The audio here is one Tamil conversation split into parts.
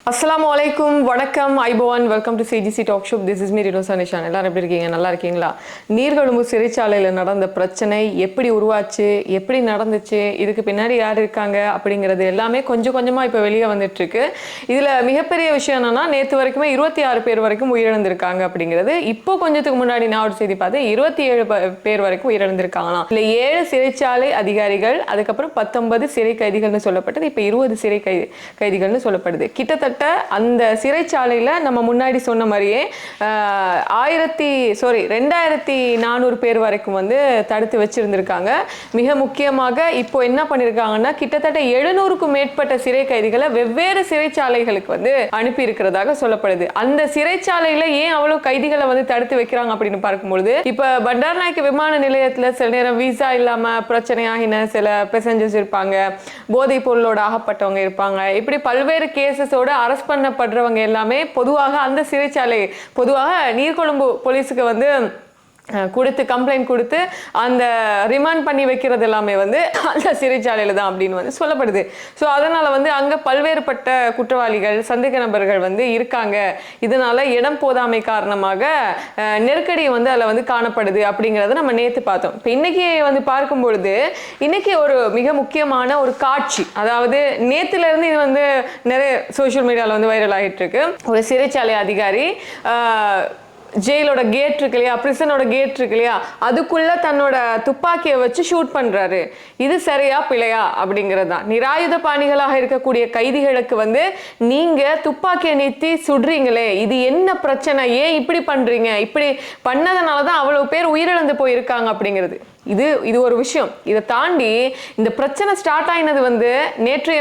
Assalamualaikum, வணக்கம், iPhone, welcome to CGC talk show. This is me Rinosa Nishan. எல்லாரும் எப்படி இருக்கீங்க? நல்லா இருக்கீங்களா? நீர்கொழும்பு சிறைச்சாலையில் நடந்த பிரச்சனை எப்படி உருவாச்சு, எப்படி நடந்துச்சு, இதுக்கு பின்னாடி யார் இருக்காங்க அப்படிங்கிறது எல்லாமே கொஞ்சம் கொஞ்சமாக இப்போ வெளியே வந்துட்டு இருக்கு. இதில் மிகப்பெரிய விஷயம் என்னன்னா, நேற்று வரைக்குமே 26 பேர் வரைக்கும் உயிரிழந்திருக்காங்க அப்படிங்கிறது. இப்போ கொஞ்சத்துக்கு முன்னாடி நான் ஒரு செய்தி பார்த்தேன், 27 பேர் வரைக்கும் உயிரிழந்திருக்காங்களாம். இல்லை 7 சிறைச்சாலை அதிகாரிகள், அதுக்கப்புறம் 19 சிறை கைதிகள்னு சொல்லப்பட்டது. இப்போ 20 சிறை கைதிகள்னு சொல்லப்படுது. கிட்டத்தட்ட அந்த சிறைச்சாலையில் நம்ம முன்னாடி சொன்ன மாதிரியே 2400 பேர் வரைக்கும் வந்து தடுத்து வச்சிருந்திருக்காங்க. மிக முக்கியமாக இப்போ என்ன பண்ணியிருக்காங்கன்னா, கிட்டத்தட்ட 700க்கும் மேற்பட்ட சிறை கைதிகளை வெவ்வேறு சிறைச்சாலைகளுக்கு வந்து அனுப்பி இருக்கிறதாக சொல்லப்படுது. அந்த சிறைச்சாலையில் ஏன் அவ்வளவு கைதிகளை வந்து தடுத்து வைக்கிறாங்க அப்படின்னு பார்க்கும்பொழுது, இப்போ பண்டார்நாயக்க விமான நிலையத்தில் சில நேரம் விசா இல்லாம பிரச்சனையாகின சில பேசஞ்சர்ஸ் இருப்பாங்க, போதைப் பொருளோட ஆகப்பட்டவங்க இருப்பாங்க. இப்படி பல்வேறு கேசஸோட அரெஸ்ட் பண்ணப்படுறவங்க எல்லாமே பொதுவாக அந்த சிறைச்சாலை, பொதுவாக நீர்கொழும்பு போலீஸுக்கு வந்து கொடுத்து கம்ப்ளைண்ட் கொடுத்து அந்த ரிமாண்ட் பண்ணி வைக்கிறது எல்லாமே வந்து அந்த சிறைச்சாலையில் தான் அப்படின்னு வந்து சொல்லப்படுது. ஸோ அதனால் வந்து அங்கே பல்வேறுபட்ட குற்றவாளிகள், சந்தேக நபர்கள் வந்து இருக்காங்க. இதனால இடம் போதாமை காரணமாக நெருக்கடி வந்து அதில் வந்து காணப்படுது அப்படிங்கிறத நம்ம நேற்று பார்த்தோம். இப்போ இன்னைக்கு வந்து பார்க்கும் பொழுது இன்னைக்கு ஒரு மிக முக்கியமான ஒரு காட்சி, அதாவது நேற்றுல இருந்து இது வந்து நிறைய சோஷியல் மீடியாவில் வந்து வைரல் ஆகிட்டு இருக்கு. ஒரு சிறைச்சாலை அதிகாரி ஜெயிலோட கேட் இருக்கு இல்லையா, பிரிசனோட கேட் இருக்கு இல்லையா, அதுக்குள்ள தன்னோட துப்பாக்கியை வச்சு ஷூட் பண்றாரு. இது சரியா பிழையா அப்படிங்கிறது தான். நிராயுத பாணிகளாக இருக்கக்கூடிய கைதிகளுக்கு வந்து நீங்க துப்பாக்கியை நீத்தி சுடுறீங்களே, இது என்ன பிரச்சனை, ஏன் இப்படி பண்றீங்க, இப்படி பண்ணதுனாலதான் அவ்வளவு பேர் உயிரிழந்து போயிருக்காங்க அப்படிங்கிறது. இது ஒரு விஷயம். இதை தாண்டி இந்த பிரச்சனை ஸ்டார்ட் ஆயினது வந்து நேற்றைய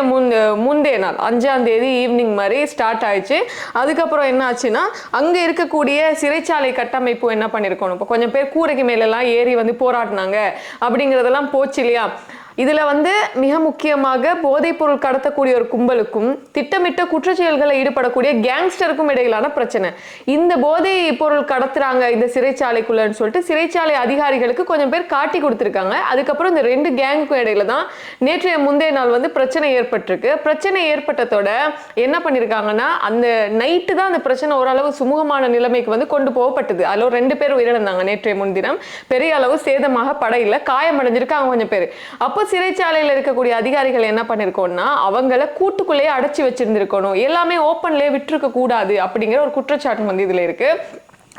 முந்தைய நாள் 5ஆம் தேதி ஈவினிங் மாதிரி ஸ்டார்ட் ஆயிடுச்சு. அதுக்கப்புறம் என்ன ஆச்சுன்னா, அங்கே இருக்கக்கூடிய சிறைச்சாலை கட்டமைப்பு என்ன பண்ணியிருக்கணும், இப்போ கொஞ்சம் பேர் கூரைக்கு மேலெல்லாம் ஏறி வந்து போராடினாங்க அப்படிங்கிறதெல்லாம் போச்சு இல்லையா. இதுல வந்து மிக முக்கியமாக போதைப் பொருள் கடத்தக்கூடிய ஒரு கும்பலுக்கும் திட்டமிட்ட குற்றச்செயல்களை ஈடுபடக்கூடிய கேங்ஸ்டருக்கும் இடையிலான பிரச்சனை. இந்த போதை பொருள் கடத்துறாங்க இந்த சிறைச்சாலைக்குள்ளன்னு சொல்லிட்டு சிறைச்சாலை அதிகாரிகளுக்கு கொஞ்சம் பேர் காட்டி கொடுத்துருக்காங்க. அதுக்கப்புறம் இந்த 2 கேங்குக்கும் இடையில தான் நேற்றைய முந்தைய நாள் வந்து பிரச்சனை ஏற்பட்டிருக்கு. பிரச்சனை ஏற்பட்டதோட என்ன பண்ணிருக்காங்கன்னா, அந்த நைட்டு தான் அந்த பிரச்சனை ஓரளவு சுமூகமான நிலைமைக்கு வந்து கொண்டு போகப்பட்டது. அதில் 2 பேர் உயிரிழந்தாங்க நேற்றைய முன்தினம். பெரிய அளவு சேதமாக படையில காயமடைஞ்சிருக்காங்க கொஞ்சம் பேர். அப்போ சிறைச்சாலையில் இருக்கக்கூடிய அதிகாரிகள் என்ன பண்ணிருக்கோம்னா, அவங்கள கூட்டுக்குள்ளேயே அடைச்சி வச்சிருந்திருக்கணும், எல்லாமே ஓப்பன்லேயே விட்டுருக்க கூடாது அப்படிங்கிற ஒரு குற்றச்சாட்டு வந்து இதுல இருக்கு.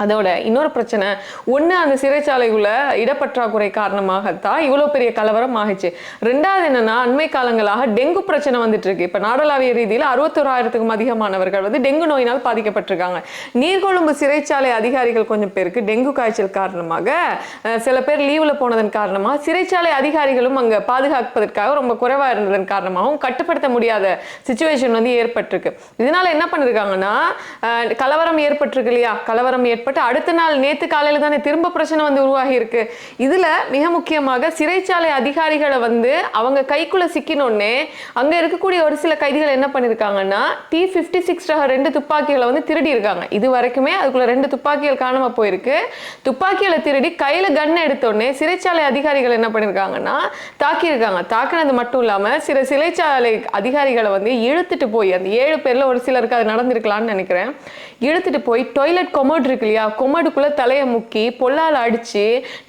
அதோட இன்னொரு பிரச்சனை ஒன்று, அந்த சிறைச்சாலைக்குள்ள இடப்பற்றாக்குறை காரணமாகத்தான் இவ்வளோ பெரிய கலவரம் ஆகிச்சு. 2வது என்னன்னா, அண்மை காலங்களாக டெங்கு பிரச்சனை வந்துட்டு இருக்கு. இப்போ நாடளாவிய ரீதியில் 61,000க்கும் அதிகமானவர்கள் வந்து டெங்கு நோயினால் பாதிக்கப்பட்டிருக்காங்க. நீர்கொழும்பு சிறைச்சாலை அதிகாரிகள் கொஞ்சம் பேருக்கு டெங்கு காய்ச்சல் காரணமாக, சில பேர் லீவில் போனதன் காரணமாக, சிறைச்சாலை அதிகாரிகளும் அங்கே பாதுகாப்பதற்காக ரொம்ப குறைவாக இருந்ததன் காரணமாகவும் கட்டுப்படுத்த முடியாத சிச்சுவேஷன் வந்து ஏற்பட்டிருக்கு. இதனால என்ன பண்ணிருக்காங்கன்னா, கலவரம் ஏற்பட்டிருக்கு இல்லையா, கலவரம் அடுத்த நாள் நேத்து காலையில தானே திரும்ப பிரச்சனை வந்து உருவாகி இருக்கு. இதுல மிக முக்கியமாக சிறைச்சாலை அதிகாரிகளை வந்து அவங்க கைக்குள்ள சிக்கினோடனே அங்க இருக்கக்கூடிய ஒரு சில கைதிகள் என்ன பண்ணிருக்காங்கன்னா, T56 2 துப்பாக்கிகளை வந்து திருடி இருக்காங்க. இது வரைக்குமே அதுக்குள்ள 2 துப்பாக்கிகள் காணாம போயிருக்கு. துப்பாக்கிகளை திருடி கையில கன் எடுத்தோடனே சிறைச்சாலை அதிகாரிகள் என்ன பண்ணிருக்காங்கன்னா தாக்கியிருக்காங்க. தாக்கினது மட்டும் இல்லாம சில சிறைச்சாலை அதிகாரிகளை வந்து இழுத்துட்டு போய், அந்த 7 பேர்ல ஒரு சிலருக்கு அது நடந்திருக்கலாம்னு நினைக்கிறேன், இழுத்துட்டு போய் டாய்லெட் கொமோட் இருக்கு இல்லையா, கொமடுக்குள்ள தலையை முக்கி பொல்லால் அடிச்சு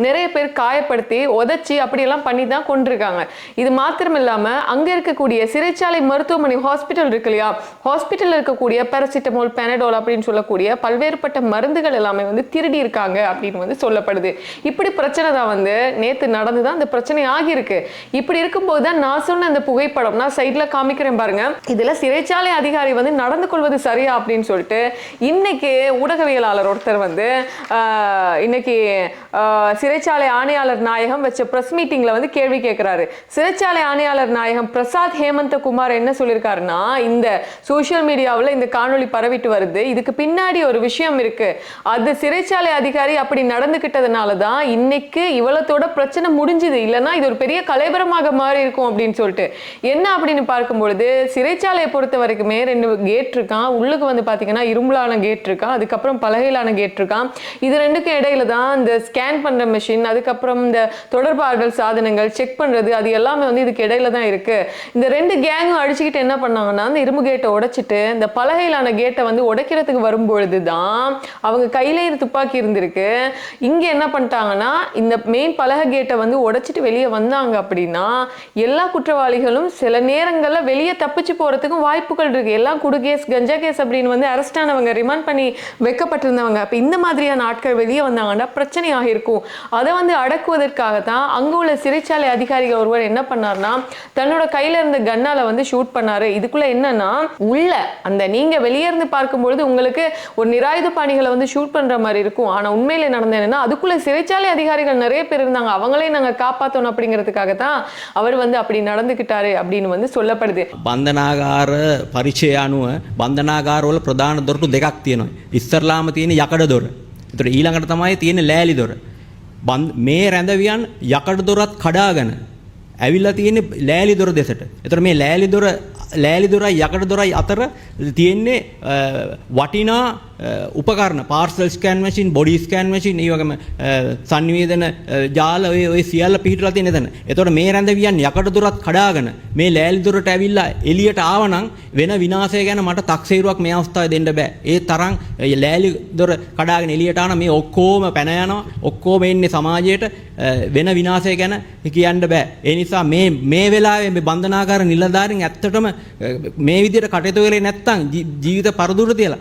நிறைய பேர் காயப்படுத்தி உதச்சி அப்படியெல்லாம் பண்ணி தான் கொண்டிருக்காங்க. இது மாத்திரம் இல்லாம அங்க இருக்கக்கூடிய சிறைச்சாலை மருத்துவமனை ஹாஸ்பிட்டல் இருக்கு இல்லையா, ஹாஸ்பிட்டல் இருக்கக்கூடிய பாராசிட்டமால், பெனடோல் அப்படின்னு சொல்லக்கூடிய பல்வேறுபட்ட மருந்துகள் எல்லாமே வந்து திருடி இருக்காங்க அப்படின்னு வந்து சொல்லப்படுது. இப்படி பிரச்சனை தான் வந்து நேத்து நடந்துதான் அந்த பிரச்சனை ஆகியிருக்கு. இப்படி இருக்கும்போது தான் நான் சொன்ன அந்த புகைப்படம் நான் சைட்ல காமிக்கிறேன் பாருங்க. இதுல சிறைச்சாலை அதிகாரி வந்து நடந்து கொள்வது சரியா அப்படின்னு சொல்லிட்டு இன்னைக்கு ஊடகவியலாளர் ஒருத்தர் வந்து இன்னைக்கு சிறைச்சாலை ஆணையாளர் நாயகம் வச்ச பிரஸ் மீட்டிங்ல வந்து கேள்வி கேட்கிறாரு. சிறைச்சாலை ஆணையாளர் நாயகம் பிரசாத் ஹேமந்தகுமார் என்ன சொல்லியிருக்காருன்னா, இந்த சோசியல் மீடியாவில் இந்த காணொளி பரவிட்டு வருது, இதுக்கு பின்னாடி ஒரு விஷயம் இருக்கு, அது சிறைச்சாலை அதிகாரி அப்படி நடந்துகிட்டதுனால தான் இன்னைக்கு இவ்வளத்தோட பிரச்சனை முடிஞ்சுது, இல்லைன்னா இது ஒரு பெரிய கலைபரமாக மாறி இருக்கும் அப்படின்னு சொல்லிட்டு. என்ன அப்படின்னு பார்க்கும்பொழுது, சிறைச்சாலையை பொறுத்த வரைக்குமே 2 கேட் இருக்கான். உள்ளுக்கு வந்து பாத்தீங்கன்னா இரும்புலான கேட் இருக்கான், அதுக்கப்புறம் பலகையிலான கேட் இருக்கான். இது ரெண்டுக்கும் இடையில தான் இந்த ஸ்கேன் பண்ற மெஷின், அதுக்கப்புறம் இந்த தொடர்பாடல் சாதனங்கள் செக் பண்றது, அது எல்லாமே வந்து இதுக்கு இடையில தான் இருக்கு. இந்த ரெண்டு கேங்கும் அடிச்சுக்கிட்டு என்ன பண்ணாங்கன்னா அந்த இரும்பு கேட்டை உடைச்சிட்டு இந்த பலகையிலான கேட்டை வந்து உடைக்கிறதுக்கு வரும்பொழுது தான் அவங்க கையிலே துப்பாக்கி இருந்திருக்கு. இங்க என்ன பண்ணிட்டாங்கன்னா இந்த மெயின் பலகை கேட்டை வந்து உடைச்சிட்டு வெளியே வந்தாங்க அப்படின்னா எல்லா குற்றவாளிகளும் சில நேரங்களில் வெளியே தப்பிச்சு போறதுக்கும் வாய்ப்புகள் இருக்கு. எல்லாம் குடு கேஸ் கஞ்சா கேஸ் அப்படின்னு வந்து அரெஸ்ட் ஆனவங்க, ரிமாண்ட் பண்ணி வைக்கப்பட்டிருந்தவங்க. அப்ப இந்த மாதிரியான ஆட்கள் வெளியே வந்தாங்கன்னா பிரச்சனையாக இருக்கும். அதை வந்து அடக்குவதற்காக தான் அங்க உள்ள சிறைச்சாலை அதிகாரிகள் ஒருவர் என்ன பண்ணார்னா தன்னோட கையில இருந்த கன்னால வந்து ஷூட் பண்ணாரு. இதுக்குள்ள என்னன்னா உள்ள அந்த நீங்க வெளியே இருந்து பார்க்கும்பொழுது உங்களுக்கு ஒரு நிராயுத பாணிகளை வந்து ஷூட் பண்ற மாதிரி இருக்கும். ஆனா உண்மையில நடந்த என்னன்னா அதுக்குள்ள சிறைச்சாலை அதிகாரிகள் நிறைய பேர் இருந்தாங்க, அவங்களே நாங்க காப்பாற்றணும் அப்படிங்கிறதுக்காக தான் அவர் வந்து அப்படி நடந்துக்கிட்டாரு அப்படின்னு வந்து சொல்லப்படுது. බන්ධනාගාර පරිචය අනුව බන්ධනාගාරවල ප්‍රධාන දොරටු දෙකක් තියෙනවා. ඉස්සරලාම තියෙන යකඩ දොර. ඒතර ඊළඟට තමයි තියෙන ලෑලි දොර. මේ රැඳවියන් යකඩ දොරත් කඩාගෙන ඇවිල්ලා තියෙන්නේ ලෑලි දොර දෙසට. ඒතර මේ ලෑලි දොරයි යකඩ දොරයි අතර තියෙන්නේ වටිනා උපකරණ, parcel scan machine, body scan machine, ඒ වගේම සංනිවේදන ජාල ඔය සියල්ල පිහිටලා තියෙන එතන. එතකොට මේ රැඳවියන් යකඩ දොරත් කඩාගෙන මේ ලෑලි දොරට ඇවිල්ලා එළියට ආවනම් වෙන විනාශය ගැන මට තක්සේරුවක් මේ අවස්ථාවේ දෙන්න බෑ. ඒ තරම් ලෑලි දොර කඩාගෙන එළියට ආන මේ ඔක්කොම පැන යනවා. ඔක්කොම එන්නේ සමාජයට වෙන විනාශය ගැන කියන්න බෑ. ඒ නිසා මේ වෙලාවේ මේ බන්ධනාගාර නිලධාරීන් ඇත්තටම මේ විදිහට කටයුතු කරේ නැත්නම් ජීවිත පරදුර තියලා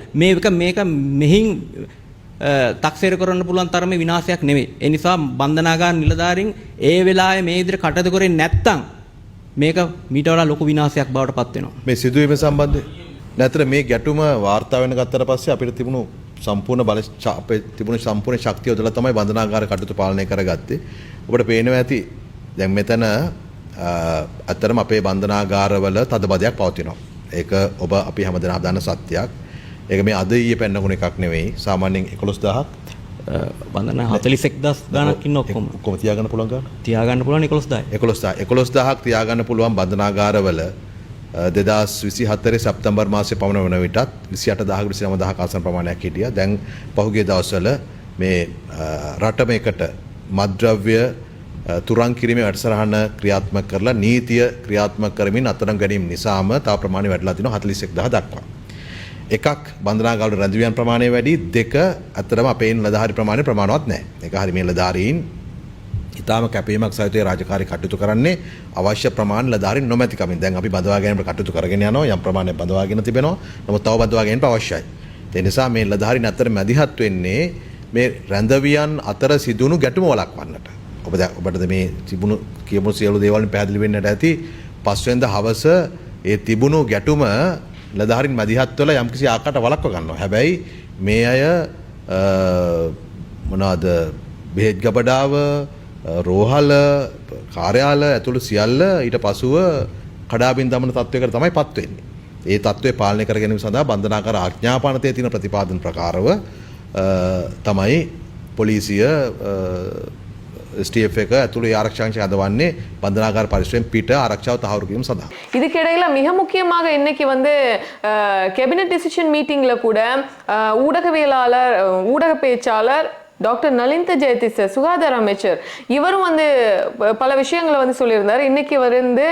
මේක මෙහින් තක්සේර කරන්න පුළුවන් තරමේ විනාශයක් නෙවෙයි. ඒ නිසා බන්ධනාගාර නිලධාරීන් ඒ වෙලාවේ මේ විදිහට කටයුතු කරේ නැත්නම් මේක මීට වඩා ලොකු විනාශයක් බවට පත් වෙනවා. මේ සිදුවීම සම්බන්ධයෙන් නැතර මේ ගැටුම වාර්තා වෙන ගත්තට පස්සේ අපිට තිබුණු සම්පූර්ණ ශක්තිය යොදලා තමයි බන්ධනාගාර කටයුතු පාලනය කරගත්තේ. ඔබට පේනවා ඇති දැන් මෙතන අතරම අපේ බන්ධනාගාරවල තදබදයක් පවතිනවා. ඒක ඔබ අපි හැමදෙනාම දන්න සත්‍යයක්. ඒක මේ අද ඊයේ පෙන්නකුණ එකක් නෙවෙයි. සාමාන්‍යයෙන් 11000ක් බන්ධන 41000 ගණක් ඉන්න ඔක්කොම තියාගන්න පුළුවන් ගන්න. තියාගන්න පුළුවන් 11000ක් තියාගන්න පුළුවන් බන්ධනාගාරවල 2024 සැප්තැම්බර් මාසයේ පමණ වන විටත් 28000 29000 ආසන ප්‍රමාණයක් හිටියා. දැන් පහුගිය දවස්වල මේ රටම එකට මත්ද්‍රව්‍ය තුරන් කිරීමේ වැඩසටහන ක්‍රියාත්මක කරලා නීතිය ක්‍රියාත්මක කරමින් අත්අඩංගු ගැනීම නිසාම තව ප්‍රමාණය වැඩිලා තිනවා 41000 දක්වා. එකක් බන්ධනාගාර රැඳවියන් ප්‍රමාණය වැඩි, දෙක අතරම අපේ නිලධාරී ප්‍රමාණය ප්‍රමාණවත් නැහැ. ඒක හරිය මේ නිලධාරීන් ඊටාම කැපීමක් සහිතව රාජකාරී කටයුතු කරන්නේ අවශ්‍ය ප්‍රමාණ නිලධාරීන් නොමැතිකමින්. දැන් අපි බඳවා ගැනීමට කටයුතු කරගෙන යනවා, යම් ප්‍රමාණයක් බඳවාගෙන තිබෙනවා. නමුත් තව බඳවා ගැනීමට අවශ්‍යයි. ඒ නිසා මේ නිලධාරීන් අතර මැදිහත් වෙන්නේ මේ රැඳවියන් අතර සිදුණු ගැටුම වළක්වන්නට. ඔබට මේ තිබුණු කියමු සියලු දේවල් පැහැදිලි වෙන්නට ඇති. පස්වෙනිදා හවස ඒ තිබුණු ගැටුම නිලධාරීන් මැදිහත් වෙලා යම්කිසි ආකාරයකට වළක්ව ගන්නවා. හැබැයි මේ අය මොනවාද බෙහෙත් ගබඩාව, රෝහල, කාර්යාල ඇතුළු සියල්ල ඊට පසුව කඩාබින් දමන තත්වයකට තමයි පත් වෙන්නේ. ඒ තත්වය පාලනය කර ගැනීම සඳහා බන්ධනාගාර ආඥාපානතේ තියෙන ප්‍රතිපාදන ප්‍රකාරව තමයි පොලිසිය STF එක ඇතුළේ ආරක්ෂාංශය හදවන්නේ බන්ධනාගාර පරිශ්‍රයෙන් පිට ආරක්ෂාව தහවුරු කිරීම සඳහා. இதுக்கிடையில மிக முக்கியமாக இன்னைக்கு வந்து கேபினட் டிசிஷன் மீட்டிங்ல கூட ஊடகவியலாளர் ஊடக பேச்சாளர் டாக்டர் நலிந்த ஜெயதிச சுகாதார அமைச்சர் இவரும் வந்து பல விஷயங்களை வந்து சொல்லியிருந்தார். இன்னைக்கு வந்து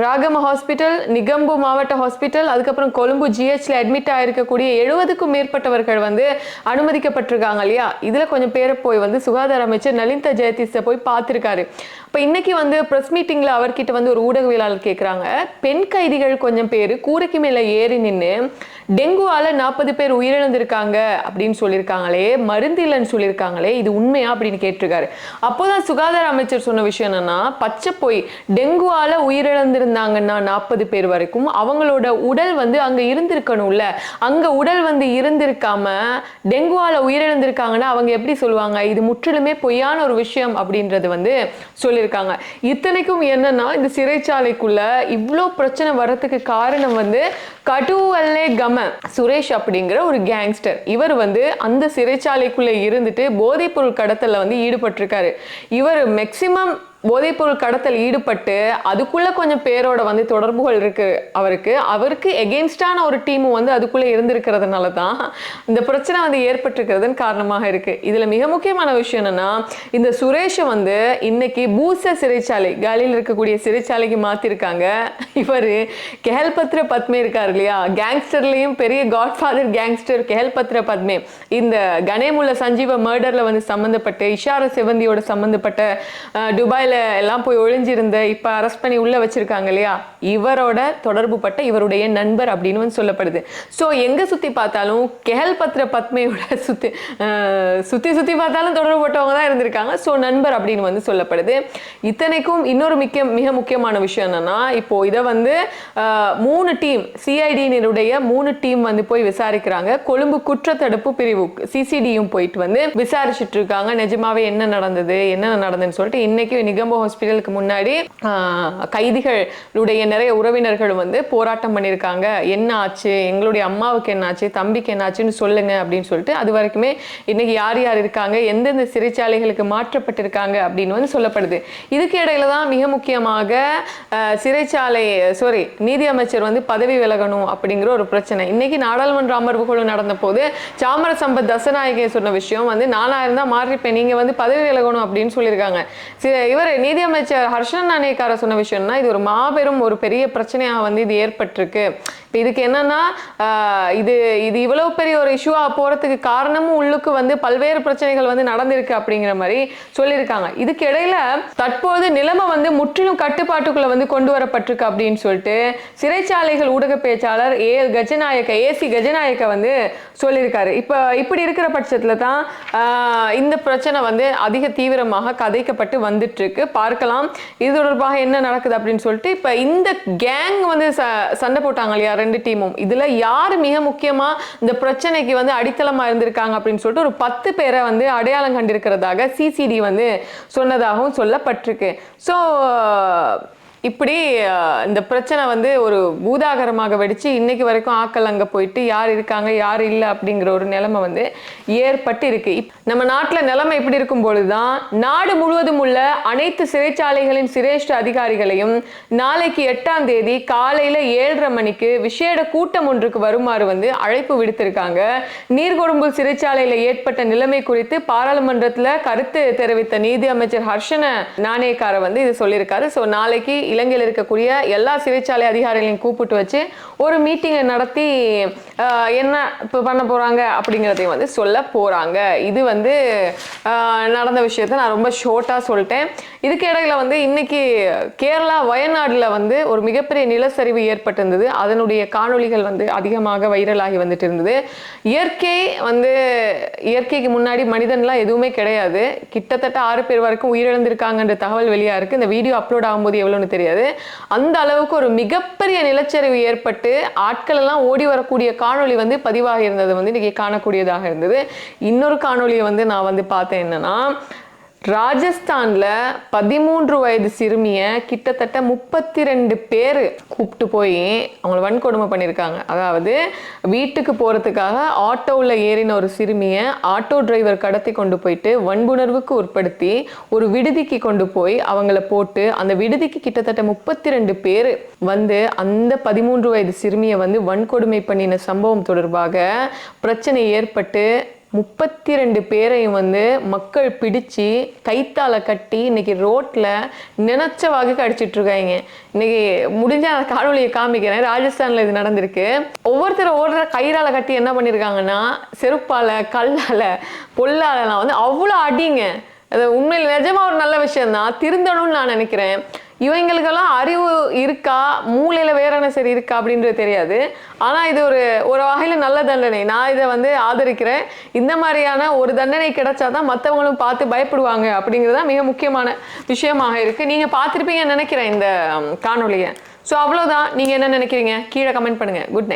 ராகம ஹாஸ்பிட்டல், நிகம்பு மாவட்ட ஹாஸ்பிட்டல், அதுக்கப்புறம் கொழும்பு ஜிஹெச்ல அட்மிட் ஆயிருக்கக்கூடிய 70க்கும் மேற்பட்டவர்கள் வந்து அனுமதிக்கப்பட்டிருக்காங்க இல்லையா. இதுல கொஞ்சம் பேரை போய் வந்து சுகாதார அமைச்சர் நலிந்த ஜெயதிச போய் பார்த்திருக்காரு. இப்போ இன்னைக்கு வந்து ப்ரெஸ் மீட்டிங்ல அவர்கிட்ட வந்து ஒரு ஊடகவியலாளர் கேட்குறாங்க, பெண் கைதிகள் கொஞ்சம் பேர் கூரைக்கு மேலே ஏறி நின்று டெங்குவால 40 பேர் உயிரிழந்திருக்காங்க அப்படின்னு சொல்லியிருக்காங்களே, மருந்து இல்லைன்னு சொல்லியிருக்காங்களே, இது உண்மையா அப்படின்னு கேட்டிருக்காரு. அப்போதான் சுகாதார அமைச்சர் சொன்ன விஷயம் என்னன்னா, பச்சை போய் டெங்குவால உயிரிழந்திருந்தாங்கன்னா 40 பேர் வரைக்கும் அவங்களோட உடல் வந்து அங்க இருந்திருக்கணும்ல, அங்க உடல் வந்து இருந்திருக்காம டெங்குவால உயிரிழந்திருக்காங்கன்னா அவங்க எப்படி சொல்லுவாங்க? இது முற்றிலுமே பொய்யான ஒரு விஷயம் அப்படின்றது வந்து சொல்லியிருக்காங்க. இத்தனைக்கும் என்னன்னா, இந்த சிறைச்சாலைக்குள்ள இவ்வளோ பிரச்சனை வர்றதுக்கு காரணம் வந்து கடுவல்லே கம சுரேஷ் அப்படிங்கிற ஒரு கேங்ஸ்டர். இவர் வந்து அந்த சிறைச்சாலைக்குள்ள இருந்துட்டு போதைப்பொருள் கடத்தல வந்து ஈடுபட்டிருக்காரு. இவர் மேக்சிமம் போதைப்பொருள் கடத்தல் ஈடுபட்டு அதுக்குள்ள கொஞ்சம் பேரோட வந்து தொடர்புகள் இருக்கு அவருக்கு எகெயின்ஸ்டான ஒரு டீமும் வந்து அதுக்குள்ள இருந்திருக்கிறதுனால தான் இந்த பிரச்சனை வந்து ஏற்பட்டிருக்கிறதுன்னு காரணமாக இருக்கு. இதுல மிக முக்கியமான விஷயம் என்னன்னா, இந்த சுரேஷை வந்து இன்னைக்கு பூச சிறைச்சாலை காலியில் இருக்கக்கூடிய சிறைச்சாலைக்கு மாத்திருக்காங்க. இவரு கெஹல்பத்ர பத்மே இருக்காரு இல்லையா, கேங்ஸ்டர்லயும் பெரிய காட்ஃபாதர் கேங்ஸ்டர் கெஹல்பத்ர பத்மே, இந்த கனேமுல்ல சஞ்சீவ மர்டர்ல வந்து சம்பந்தப்பட்டு இஷார செவந்தியோட சம்பந்தப்பட்ட துபாயில எல்லாம் போய் ஒளிஞ்சிருந்த இப்ப அரெஸ்ட் பண்ணி உள்ள வச்சிருக்காங்க இல்லையா, இவரோட தொடர்பு பட்ட இவருடைய நண்பர் அப்படின்னு வந்து சொல்லப்படுது. சோ எங்க சுத்தி பார்த்தாலும் கெஹல்பத்ர பத்மையோட சுத்தி பார்த்தாலும் தொடர்பு பட்டவங்க தான் இருந்திருக்காங்க. சோ நண்பர் அப்படின்னு வந்து சொல்லப்படுது. இத்தனைக்கும் இன்னொரு மிக முக்கியமான விஷயம் என்னன்னா, இப்போ இதை வந்து 3 டீம் சிஐடியினுடைய 3 டீம் வந்து போய் விசாரிக்கிறாங்க. கொழும்பு குற்றத்தடுப்பு பிரிவு சிசிடியும் போயிட்டு வந்து விசாரிச்சுட்டு இருக்காங்க. நிஜமாவே என்ன நடந்ததுன்னு சொல்லிட்டு இன்னைக்கு நிகம்போ ஹாஸ்பிட்டலுக்கு முன்னாடி கைதிகளுடைய நிறைய உறவினர்கள் வந்து போராட்டம் பண்ணியிருக்காங்க. என்ன ஆச்சு, எங்களுடைய அம்மாவுக்கு என்ன ஆச்சு, தம்பிக்கு என்ன ஆச்சுன்னு சொல்லுங்க அப்படின்னு சொல்லிட்டு அது வரைக்குமே இன்னைக்கு யார் இருக்காங்க, எந்தெந்த சிறைச்சாலைகளுக்கு மாற்றப்பட்டிருக்காங்க அப்படின்னு வந்து சொல்லப்படுது. இதுக்கு இடையில தான் மிக முக்கியமாக நீதி அமைச்சர் வந்து பதவி விலகணும் அப்படிங்கிற ஒரு பிரச்சனை இன்னைக்கு நாடாளுமன்ற அமர்வுகளும் நடந்த போது சாமர சம்பத் தசநாயகே சொன்ன விஷயம் வந்து, நானா இருந்தா மாறிப்பேன், நீங்க வந்து பதவி விலகணும் அப்படின்னு சொல்லியிருக்காங்க. இவர் நீதி அமைச்சர் ஹர்ஷன் நாணயக்கார சொன்ன விஷயம்னா, இது ஒரு மாபெரும் ஒரு பெரிய பிரச்சனையாக வந்து இது ஏற்பட்டிருக்கு. இதுக்கு என்னன்னா, இது இவ்வளவு பெரிய ஒரு இஷ்யூவா போறதுக்கு காரணமும் உள்ளுக்கு வந்து பல்வேறு பிரச்சனைகள் வந்து நடந்திருக்கு அப்படிங்கிற மாதிரி சொல்லியிருக்காங்க. இதுக்கு இடையில தற்போது நிலைமை வந்து முற்றிலும் கட்டுப்பாட்டுக்குள்ள வந்து கொண்டு வரப்பட்டிருக்கு அப்படின்னு சொல்லிட்டு சிறைச்சாலைகள் ஊடக பேச்சாளர் ஏசி கஜநாயக்க வந்து சொல்லியிருக்காரு. இப்படி இருக்கிற பட்சத்துல தான் இந்த பிரச்சனை வந்து அதிக தீவிரமாக கதைக்கப்பட்டு வந்துட்டு இருக்கு. பார்க்கலாம் இது தொடர்பாக என்ன நடக்குது அப்படின்னு சொல்லிட்டு. இப்ப இந்த கேங் வந்து சண்டை போட்டாங்க இல்லையா 2 டீமும், இதுல யாரு மிக முக்கியமா இந்த பிரச்சனைக்கு வந்து அடித்தளமா இருந்திருக்காங்க அப்படின்னு சொல்லிட்டு ஒரு 10 பேரை வந்து அடையாளம் கண்டிருக்கிறதாக சிசிடி வந்து சொன்னதாகவும் சொல்லப்பட்டிருக்கு. ஸோ இப்படி இந்த பிரச்சனை வந்து ஒரு பூதாகரமாக வெடிச்சு இன்னைக்கு வரைக்கும் ஆக்கள் அங்க போயிட்டு யார் இருக்காங்க யார் இல்லை அப்படிங்கிற ஒரு நிலைமை வந்து ஏற்பட்டு இருக்கு. நம்ம நாட்டில் நிலைமை இப்படி இருக்கும் பொழுதுதான் நாடு முழுவதும் உள்ள அனைத்து சிறைச்சாலைகளின் சிரேஷ்ட அதிகாரிகளையும் நாளைக்கு 8ஆம் தேதி காலையில 7:30 மணிக்கு விசேட கூட்டம் ஒன்றுக்கு வருமாறு வந்து அழைப்பு விடுத்திருக்காங்க. நீர்கொழும்பு சிறைச்சாலையில ஏற்பட்ட நிலைமை குறித்து பாராளுமன்றத்தில் கருத்து தெரிவித்த நீதி அமைச்சர் ஹர்ஷன நாணயக்கார வந்து இது சொல்லியிருக்காரு. ஸோ நாளைக்கு இலங்கையில் இருக்கக்கூடிய எல்லா சிறைச்சாலை அதிகாரிகளையும் கூப்பிட்டு வச்சு ஒரு மீட்டிங்கை நடத்தி என்ன இப்போ பண்ண போறாங்க அப்படிங்கிறதையும் வந்து சொல்ல போறாங்க. இது வந்து நடந்த விஷயத்தை நான் ரொம்ப ஷார்ட்டா சொல்லிட்டேன். இதுக்கு இடையில வந்து இன்னைக்கு கேரளா வயநாடுல வந்து ஒரு மிகப்பெரிய நிலச்சரிவு ஏற்பட்டிருந்தது. அதனுடைய காணொளிகள் வந்து அதிகமாக வைரலாகி வந்துட்டு இருந்தது. இயற்கைக்கு முன்னாடி மனிதன்லாம் எதுவுமே கிடையாது. கிட்டத்தட்ட 6 பேர் வரைக்கும் உயிரிழந்திருக்காங்கன்ற தகவல் வெளியா இருக்கு. இந்த வீடியோ அப்லோட் ஆகும்போது எவ்வளவுன்னு தெரியாது. அந்த அளவுக்கு ஒரு மிகப்பெரிய நிலச்சரிவு ஏற்பட்டு ஆட்கள் எல்லாம் ஓடி வரக்கூடிய காணொளி வந்து பதிவாகி இருந்தது வந்து இன்னைக்கு காணக்கூடியதாக இருந்தது. இன்னொரு காணொளியை வந்து நான் வந்து பார்த்தேன். என்னன்னா, ராஜஸ்தான்ல 13 வயது சிறுமிய கிட்டத்தட்ட 32 பேர் கூப்பிட்டு போய் அவங்களை வன்கொடுமை பண்ணியிருக்காங்க. அதாவது வீட்டுக்கு போறதுக்காக ஆட்டோவில் ஏறின ஒரு சிறுமிய ஆட்டோ டிரைவர் கடத்தி கொண்டு போயிட்டு வன்புணர்வுக்கு உட்படுத்தி ஒரு விடுதிக்கு கொண்டு போய் அவங்கள போட்டு அந்த விடுதிக்கு கிட்டத்தட்ட 32 பேர் வந்து அந்த 13 வயது சிறுமியை வந்து வன்கொடுமை பண்ணின சம்பவம் தொடர்பாக பிரச்சனை ஏற்பட்டு 32 பேரையும் வந்து மக்கள் பிடிச்சு கைத்தால கட்டி இன்னைக்கு ரோட்ல நினைச்ச வாக்கு அடிச்சிட்டு இருக்காங்க. இன்னைக்கு முடிஞ்ச அந்த காணொலியை காமிக்கிறேன். ராஜஸ்தான்ல இது நடந்திருக்கு. ஒவ்வொருத்தரும் ஓடுற கயிறால கட்டி என்ன பண்ணிருக்காங்கன்னா, செருப்பால கல்லால பொல்லாலாம் வந்து அவ்வளோ அடிங்க. அது உண்மையில் நிஜமா ஒரு நல்ல விஷயம் தான். திருந்தணும்னு நான் நினைக்கிறேன். இவங்களுக்கெல்லாம் அறிவு இருக்கா, மூளையில வேற என்ன சரி இருக்கா அப்படின்றது தெரியாது. ஆனா இது ஒரு வகையில நல்ல தண்டனை. நான் இதை வந்து ஆதரிக்கிறேன். இந்த மாதிரியான ஒரு தண்டனை கிடைச்சாதான் மற்றவங்களும் பார்த்து பயப்படுவாங்க அப்படிங்கிறதான் மிக முக்கியமான விஷயமாக இருக்கு. நீங்க பார்த்துருப்பீங்கன்னு நினைக்கிறேன் இந்த காணொலியை. ஸோ அவ்வளோதான். நீங்க என்ன நினைக்கிறீங்க கீழே கமெண்ட் பண்ணுங்க. Good night.